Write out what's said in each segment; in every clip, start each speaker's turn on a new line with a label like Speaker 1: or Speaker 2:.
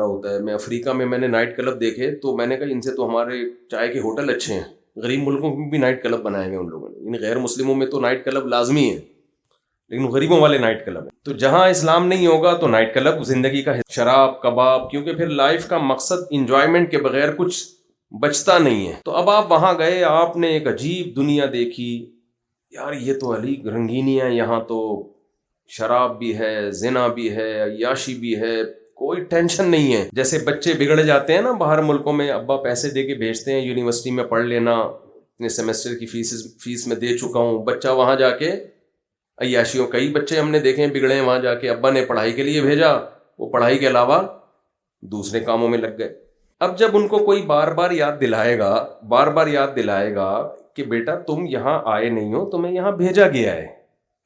Speaker 1: ہوتا ہے. میں افریقہ میں نے نائٹ کلب دیکھے تو میں نے کہا ان سے تو ہمارے چائے کے ہوٹل اچھے ہیں. غریب ملکوں میں بھی نائٹ کلب بنائے ہوئے ان لوگوں نے. ان غیر مسلموں میں تو نائٹ کلب لازمی ہے لیکن غریبوں والے نائٹ کلب ہیں. تو جہاں اسلام نہیں ہوگا تو نائٹ کلب زندگی کا شراب کباب, کیونکہ پھر لائف کا مقصد انجوائمنٹ کے بغیر کچھ بچتا نہیں ہے. تو اب آپ وہاں گئے, آپ نے ایک عجیب دنیا دیکھی. یار یہ تو علی رنگینی ہے, یہاں تو شراب بھی ہے, زنا بھی ہے, عیاشی بھی ہے, کوئی ٹینشن نہیں ہے. جیسے بچے بگڑ جاتے ہیں نا باہر ملکوں میں, ابا پیسے دے کے بھیجتے ہیں یونیورسٹی میں پڑھ لینا, اتنے سیمسٹر کی فیس میں دے چکا ہوں. بچہ وہاں جا کے عیاشیوں, کئی بچے ہم نے دیکھے ہیں بگڑے ہیں وہاں جا کے, ابا نے پڑھائی کے لیے بھیجا, وہ پڑھائی کے علاوہ دوسرے کاموں میں لگ گئے. اب جب ان کو کوئی بار بار یاد دلائے گا کہ بیٹا تم یہاں آئے نہیں ہو, تمہیں یہاں بھیجا گیا ہے,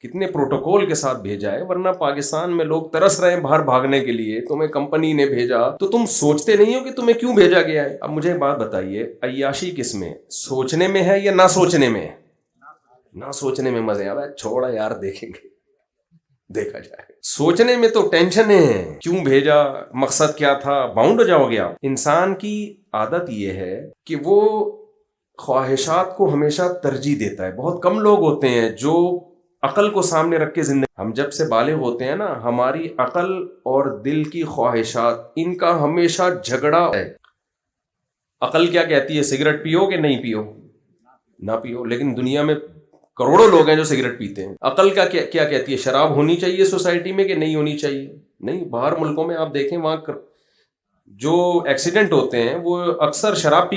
Speaker 1: کتنے پروٹوکول کے ساتھ بھیجا ہے, ورنہ پاکستان میں لوگ ترس رہے ہیں باہر بھاگنے کے لیے, تمہیں کمپنی نے بھیجا تو تم سوچتے نہیں ہو کہ تمہیں کیوں بھیجا گیا ہے. اب مجھے بات بتائیے, عیاشی کس میں, سوچنے میں ہے یا نہ سوچنے میں؟ نہ سوچنے میں مزے آ رہا ہے. چھوڑا یار, دیکھیں گے, دیکھا جائے. سوچنے میں تو ٹینشن ہے, کیوں بھیجا, مقصد کیا تھا, باؤنڈ ہو جاؤ گے آپ. انسان کی عادت یہ ہے کہ وہ خواہشات کو ہمیشہ ترجیح دیتا ہے. بہت کم لوگ ہوتے ہیں جو عقل کو سامنے رکھ کے زندگی. ہم جب سے بالغ ہوتے ہیں نا, ہماری عقل اور دل کی خواہشات, ان کا ہمیشہ جھگڑا ہے. عقل کیا کہتی ہے, سگریٹ پیو کہ نہیں پیو, نہ پیو. لیکن دنیا میں کروڑوں لوگ ہیں جو سگریٹ پیتے ہیں. عقل کا کیا کہتی ہے, شراب ہونی چاہیے سوسائٹی میں کہ نہیں ہونی چاہیے. نہیں, باہر ملکوں میں آپ دیکھیں وہاں جو ایکسیڈنٹ ہوتے ہیں وہ اکثر شراب پی